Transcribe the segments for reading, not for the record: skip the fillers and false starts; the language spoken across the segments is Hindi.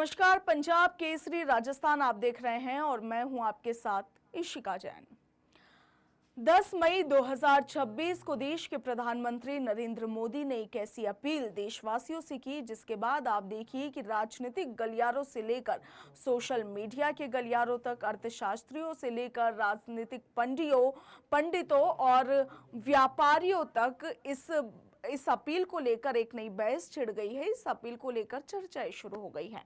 नमस्कार, पंजाब केसरी राजस्थान आप देख रहे हैं और मैं हूं आपके साथ इशिका जैन। 10 मई 2026 को देश के प्रधानमंत्री नरेंद्र मोदी ने एक ऐसी अपील देशवासियों से की जिसके बाद आप देखिए कि राजनीतिक गलियारों से लेकर सोशल मीडिया के गलियारों तक, अर्थशास्त्रियों से लेकर राजनीतिक पंडितों और व्यापारियों तक इस अपील को लेकर एक नई बहस छिड़ गई है। इस अपील को लेकर चर्चाएं शुरू हो गई हैं।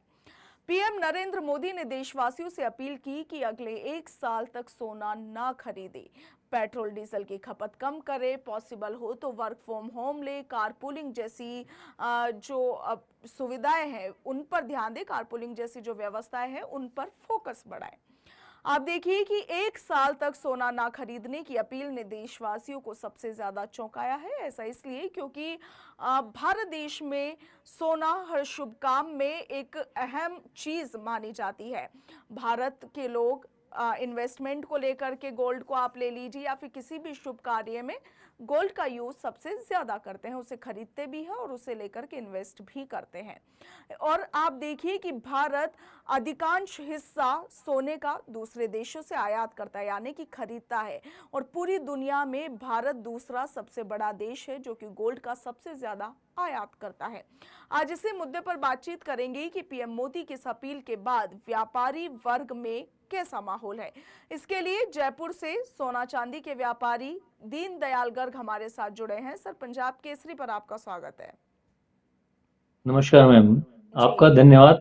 पीएम नरेंद्र मोदी ने देशवासियों से अपील की कि अगले 1 साल तक सोना ना खरीदे, पेट्रोल डीजल की खपत कम करे, पॉसिबल हो तो वर्क फ्रॉम होम ले, कारपूलिंग जैसी जो सुविधाएं हैं उन पर ध्यान दे, कारपूलिंग जैसी जो व्यवस्थाएं हैं उन पर फोकस बढ़ाए। आप देखिए कि 1 साल तक सोना ना खरीदने की अपील ने देशवासियों को सबसे ज्यादा चौंकाया है। ऐसा इसलिए क्योंकि भारत देश में सोना हर शुभ काम में एक अहम चीज मानी जाती है। भारत के लोग इन्वेस्टमेंट को लेकर के गोल्ड को आप ले लीजिए या फिर किसी भी शुभ कार्य में गोल्ड का यूज सबसे ज्यादा करते हैं, उसे खरीदते भी हैं और उसे लेकर के इन्वेस्ट भी करते हैं। और आप देखिए कि भारत अधिकांश हिस्सा सोने का दूसरे देशों से आयात करता है, यानी कि खरीदता है। और पूरी दुनिया में भारत दूसरा सबसे बड़ा देश है जो कि गोल्ड का सबसे ज्यादा आयात करता है। आज इसी मुद्दे पर बातचीत करेंगे कि पीएम मोदी की इस अपील के बाद व्यापारी वर्ग में कैसा माहौल है। इसके लिए जयपुर से सोना चांदी के व्यापारी दीन दयाल गर्ग हमारे साथ जुड़े हैं। सर, पंजाब केसरी पर आपका स्वागत है। नमस्कार मैम, आपका धन्यवाद।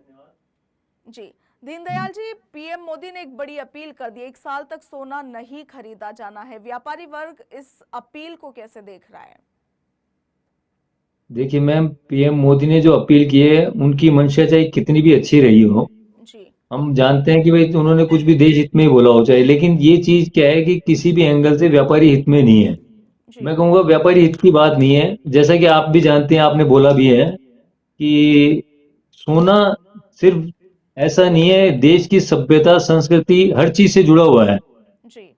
जी, दीनदयाल जी, पीएम मोदी ने एक बड़ी अपील कर दी, 1 साल तक सोना नहीं खरीदा जाना है। व्यापारी वर्ग इस अपील को कैसे देख रहा है? देखिए मैम, पीएम मोदी ने जो अपील की है उनकी मंशा चाहे कितनी भी अच्छी रही हो, जी हम जानते हैं कि भाई उन्होंने कुछ भी देश हित में ही बोला हो चाहे, लेकिन ये चीज क्या है कि किसी भी एंगल से व्यापारी हित में नहीं है। जी मैं कहूँगा व्यापारी हित की बात नहीं है। जैसा कि आप भी जानते हैं, आपने बोला भी है कि सोना सिर्फ ऐसा नहीं है, देश की सभ्यता संस्कृति हर चीज से जुड़ा हुआ है। जी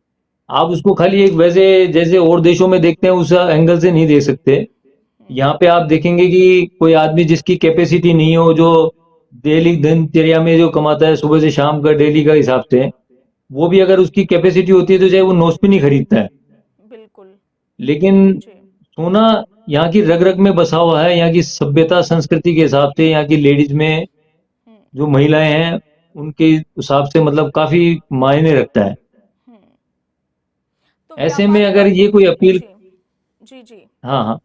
आप उसको खाली एक वैसे जैसे और देशों में देखते हैं उस एंगल से नहीं देख सकते। यहाँ पे आप देखेंगे कि कोई आदमी जिसकी कैपेसिटी नहीं हो, जो डेली दिनचर्या में जो कमाता है सुबह से शाम का डेली का हिसाब से, वो भी अगर उसकी कैपेसिटी होती है तो चाहे वो नोट नहीं खरीदता है। बिल्कुल। लेकिन जी सोना यहाँ की रग रग में बसा हुआ है। यहाँ की सभ्यता संस्कृति के हिसाब से, यहाँ की लेडीज में हम्म जो महिलाएं हैं उनके हिसाब से मतलब काफी मायने रखता है। हम्म तो ऐसे में व्यापारी अगर वर्ग। ये कोई अपील, जी जी जी हाँ हाँ,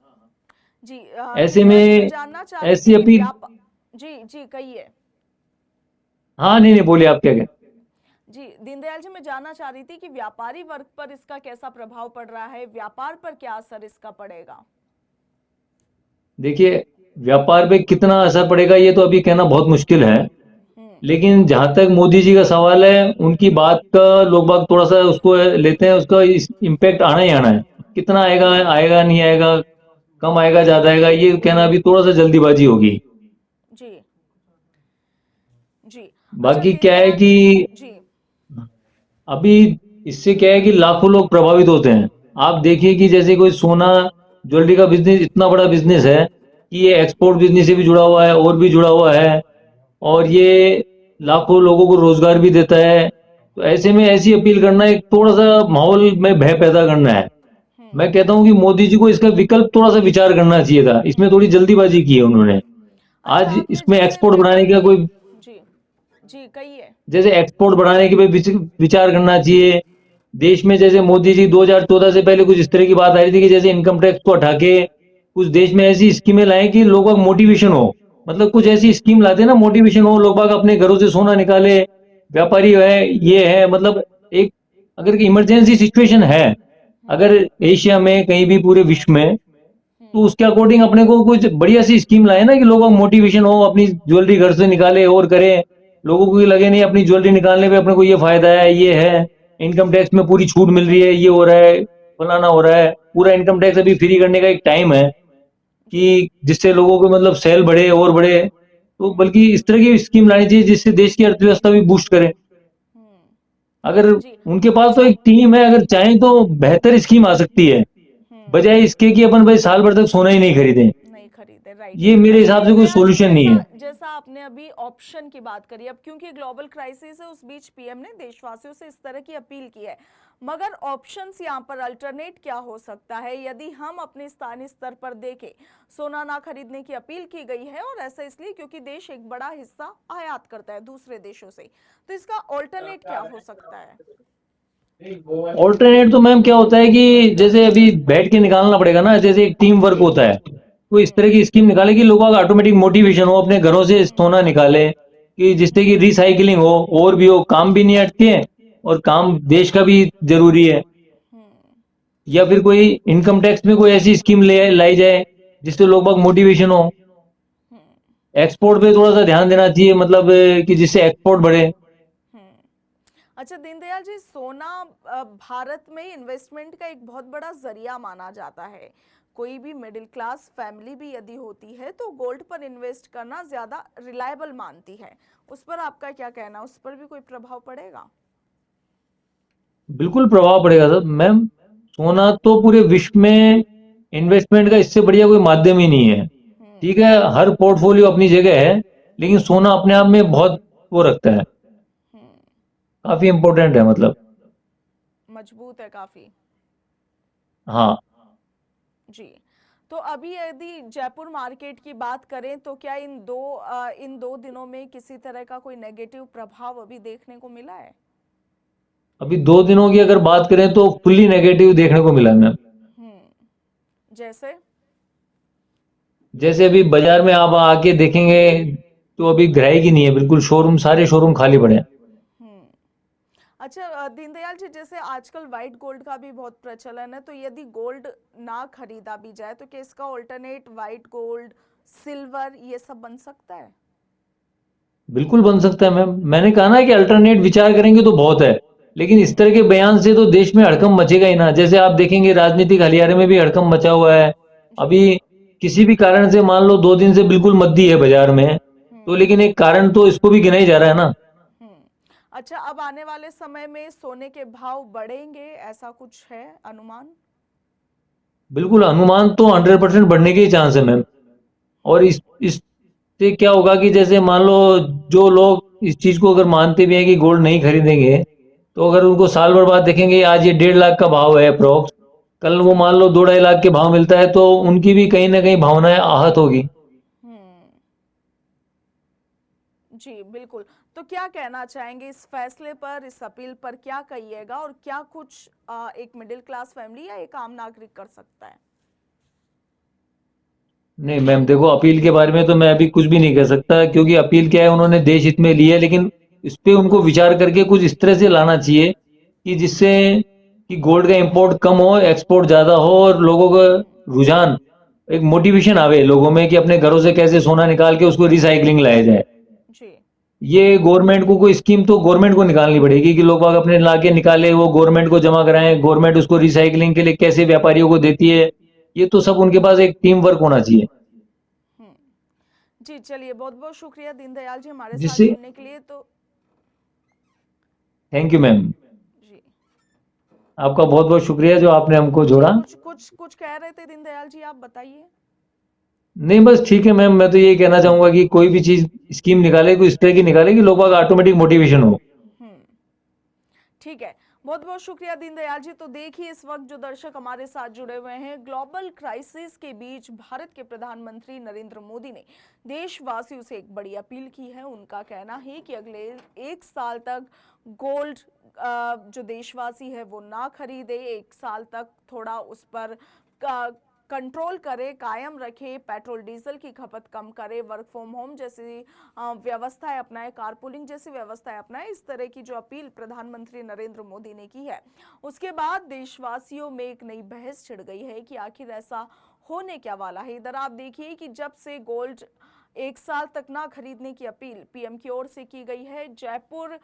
जी ऐसे दीनदयाल जी, मैं में जानना चाह रही थी ऐसी कि अपील, जी जी कहिए। हाँ नहीं नहीं, बोलिए आप क्या कहें। जी, दीनदयाल जी, मैं जानना चाह रही थी कि व्यापारी वर्ग पर इसका कैसा प्रभाव पड़ रहा है, व्यापार पर क्या असर इसका पड़ेगा? देखिए, व्यापार पे कितना असर पड़ेगा ये तो अभी कहना बहुत मुश्किल है। हम्म लेकिन जहां तक मोदी जी का सवाल है, उनकी बात का लोग बाग थोड़ा सा उसको लेते हैं, उसका इम्पैक्ट आना ही आना है। कितना आएगा, जी आएगा नहीं आएगा, कम आएगा ज्यादा आएगा, ये कहना अभी थोड़ा सा जल्दीबाजी होगी। जी जी। अच्छा बाकी क्या है दीनदयाल कि जी। अभी इससे क्या है कि लाखों लोग प्रभावित होते हैं। आप देखिए कि जैसे कोई सोना ज्वेलरी का बिजनेस इतना बड़ा बिजनेस है कि ये एक्सपोर्ट बिजनेस से भी जुड़ा हुआ है और भी जुड़ा हुआ है, और ये लाखों लोगों को रोजगार भी देता है। तो ऐसे में ऐसी अपील करना एक थोड़ा सा माहौल में भय पैदा करना है। हम्म मैं कहता हूं कि मोदी जी को इसका विकल्प थोड़ा सा विचार करना चाहिए था। इसमें थोड़ी जल्दीबाजी की है उन्होंने। अच्छा, आज आपने इसमें जितने एक्सपोर्ट बढ़ाने का व्यापारी। कोई, जी जी कहिए। जैसे एक्सपोर्ट बढ़ाने के पे विचार करना चाहिए। देश में जैसे मोदी जी 2014 से पहले कुछ इस तरह की बात आ रही थी कि जैसे इनकम टैक्स को हटा के कुछ देश में ऐसी स्कीमें लाएं कि लोगों का मोटिवेशन हो। मतलब कुछ ऐसी स्कीम लाते ना, मोटिवेशन हो, लोग बाग अपने घरों से सोना निकाले, व्यापारी है ये है, मतलब एक अगर इमरजेंसी सिचुएशन है हम्म अगर एशिया में कहीं भी पूरे विश्व में, तो हम्म उसके अकॉर्डिंग अपने को कुछ बढ़िया सी स्कीम लाए ना कि लोगों को मोटिवेशन हो, अपनी ज्वेलरी घर से निकाले और करें। लोगों को ये लगे नहीं अपनी ज्वेलरी निकालने पे अपने को ये फायदा है, ये है, इनकम टैक्स में पूरी छूट मिल रही है, ये हो रहा है, फलाना हो रहा है। पूरा इनकम टैक्स अभी फ्री करने का एक टाइम है जी कि जिससे लोगों को मतलब सेल बढ़े और बढ़े। तो बल्कि इस तरह की स्कीम लानी चाहिए जिससे देश की अर्थव्यवस्था भी बूस्ट करे। हम्म अगर जी। उनके पास तो अच्छा। एक टीम है, अगर चाहें तो बेहतर स्कीम आ सकती है, हम्म बजाय इसके कि अपन भाई साल भर तक सोना ही नहीं खरीदें। नहीं खरीदे, राइट। ये मेरे अच्छा हिसाब से कोई दीनदयाल जी, सोल्यूशन नहीं है। जैसा आपने अभी ऑप्शन की बात करी, अब क्योंकि ग्लोबल क्राइसिस है उस बीच पीएम ने देशवासियों से इस तरह की अपील की है, मगर ऑप्शंस यहाँ पर अल्टरनेट क्या हो सकता है? यदि हम अपने स्थानीय स्तर पर देखें, सोना ना खरीदने की अपील की गई है, और ऐसा इसलिए क्योंकि देश एक बड़ा हिस्सा आयात करता है दूसरे देशों से, तो इसका ऑल्टरनेट क्या हो सकता है? ऑल्टरनेट तो मैम क्या होता है कि जैसे अभी बैठ के निकालना पड़ेगा ना, जैसे एक टीम वर्क होता है, तो इस तरह की स्कीम निकाले कि लोगों का ऑटोमेटिक मोटिवेशन हो, अपने घरों से सोना निकाले, कि जिससे कि रिसाइकलिंग हो और भी हो, काम भी नहीं अटके और काम देश का भी जरूरी है। या फिर कोई इनकम टैक्स में कोई ऐसी स्कीम ले लाई जाए जिससे लोग बाग मोटिवेशन हो। एक्सपोर्ट पे थोड़ा सा ध्यान देना चाहिए, मतलब कि जिससे एक्सपोर्ट बढ़े। अच्छा दीनदयाल जी, सोना भारत में इन्वेस्टमेंट का एक बहुत बड़ा जरिया माना जाता है। कोई भी मिडिल क्लास फैमिली भी यदि होती है तो गोल्ड पर इन्वेस्ट करना ज्यादा रिलायबल मानती है। उस पर आपका क्या कहना, उस पर भी कोई प्रभाव पड़ेगा? बिल्कुल प्रभाव पड़ेगा सर मैम। सोना तो पूरे विश्व में इन्वेस्टमेंट का इससे बढ़िया कोई माध्यम ही नहीं है। ठीक है, हर पोर्टफोलियो अपनी जगह है, लेकिन सोना अपने आप में बहुत वो रखता है, काफी इम्पोर्टेंट है मतलब। मजबूत है काफी। हाँ। जी। तो अभी यदि जयपुर मार्केट की बात करें तो क्या इन दो दिनों में किसी तरह का कोई नेगेटिव प्रभाव अभी देखने को मिला है? अभी 2 दिनों की अगर बात करें तो फुल्ली नेगेटिव देखने को मिला मैम। जैसे? जैसे अभी बाजार में आप आके देखेंगे तो अभी ग्राहक ही नहीं है, बिल्कुल शोरूम, सारे शोरूम खाली पड़े हैं। अच्छा दीनदयाल जी, जैसे आजकल व्हाइट गोल्ड का भी बहुत प्रचलन है, तो यदि गोल्ड ना खरीदा भी जाए तो क्या इसका ऑल्टरनेट व्हाइट गोल्ड, सिल्वर ये सब बन सकता है? बिल्कुल बन सकता है मैम, मैंने कहा ना कि अल्टरनेट विचार करेंगे तो बहुत है, लेकिन इस तरह के बयान से तो देश में हड़कंप मचेगा ही ना। जैसे आप देखेंगे राजनीतिक गलियारे में भी हड़कंप मचा हुआ है अभी। किसी भी कारण से मान लो 2 दिन से बिल्कुल मंदी है बाजार में, तो लेकिन एक कारण तो इसको भी गिना ही जा रहा है ना। अच्छा, अब आने वाले समय में सोने के भाव बढ़ेंगे, ऐसा कुछ है अनुमान? बिल्कुल, अनुमान तो 100% बढ़ने के ही चांस है मैम। और इससे क्या होगा कि जैसे मान लो जो लोग इस चीज को अगर मानते भी हैं कि गोल्ड नहीं खरीदेंगे, तो अगर उनको साल भर बाद देखेंगे आज ये 1.5 लाख का भाव है अप्रोक्स, कल वो मान लो 2-2.5 लाख के भाव मिलता है, तो उनकी भी कहीं ना कहीं भावनाएं आहत होगी। जी बिल्कुल। तो क्या कहना चाहेंगे इस फैसले पर, इस अपील पर क्या कहिएगा, और क्या कुछ एक मिडिल क्लास फैमिली या एक आम नागरिक कर सकता है? नहीं मैम देखो, अपील के बारे में तो मैं अभी कुछ भी नहीं कह सकता, क्योंकि अपील क्या है, उन्होंने देश हित में ली है, लेकिन इस पे उनको विचार करके कुछ इस तरह से लाना चाहिए कि जिससे कि गोल्ड का इंपोर्ट कम हो, एक्सपोर्ट ज्यादा हो, और लोगों का रुझान, एक मोटिवेशन आवे लोगों में कि अपने घरों से कैसे सोना निकाल के उसको रिसाइकलिंग लाया जाए। जी। ये गवर्नमेंट को कोई स्कीम तो गवर्नमेंट को निकालनी पड़ेगी कि लोग बाग अपने लाके निकाले, वो गवर्नमेंट को जमा कराएं, गवर्नमेंट उसको रिसाइकलिंग के लिए कैसे व्यापारियों को देती है, ये तो सब उनके पास एक टीम वर्क होना चाहिए। जी चलिए, बहुत बहुत शुक्रिया दीनदयाल जी हमारे साथ जिससे जुड़ने के लिए। तो थैंक यू मैम, जी आपका बहुत बहुत शुक्रिया जो आपने हमको जी, जोड़ा। कुछ कुछ कुछ कह रहे थे दीनदयाल जी, आप बताइए। नहीं बस ठीक है मैम, मैं तो यही कहना चाहूंगा कि कोई भी चीज स्कीम निकाले, कोई इस तरह की निकाले कि लोगों का ऑटोमेटिक मोटिवेशन हो। ठीक है, बहुत बहुत शुक्रिया दीनदयाल जी। तो देखिए, इस वक्त जो दर्शक हमारे साथ जुड़े हुए हैं, ग्लोबल क्राइसिस के बीच भारत के प्रधानमंत्री नरेंद्र मोदी ने देशवासियों से एक बड़ी अपील की है। उनका कहना है कि अगले 1 साल तक गोल्ड जो देशवासी है वो ना खरीदे, 1 साल तक थोड़ा उस पर कंट्रोल करे, कायम रखे, पेट्रोल डीजल की खपत कम करे, वर्क फ्रॉम होम जैसी व्यवस्थाएं अपनाए, कारपूलिंग जैसी व्यवस्थाएं अपनाए। इस तरह की जो अपील प्रधानमंत्री नरेंद्र मोदी ने की है, उसके बाद देशवासियों में एक नई बहस छिड़ गई है कि आखिर ऐसा होने क्या वाला है। इधर आप देखिए कि जब से गोल्ड 1 साल तक ना खरीदने की अपील पीएम की ओर से की गई है, जयपुर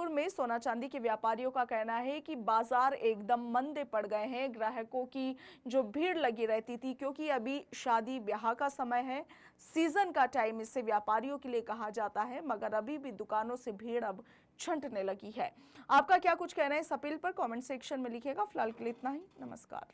में सोना चांदी के व्यापारियों का कहना है कि बाजार एकदम मंदे पड़ गए हैं। ग्राहकों की जो भीड़ लगी रहती थी, क्योंकि अभी शादी ब्याह का समय है, सीजन का टाइम इसे व्यापारियों के लिए कहा जाता है, मगर अभी भी दुकानों से भीड़ अब छंटने लगी है। आपका क्या कुछ कहना है इस अपील पर? कमेंट सेक्शन में लिखिएगा। फिलहाल के लिए इतना ही, नमस्कार।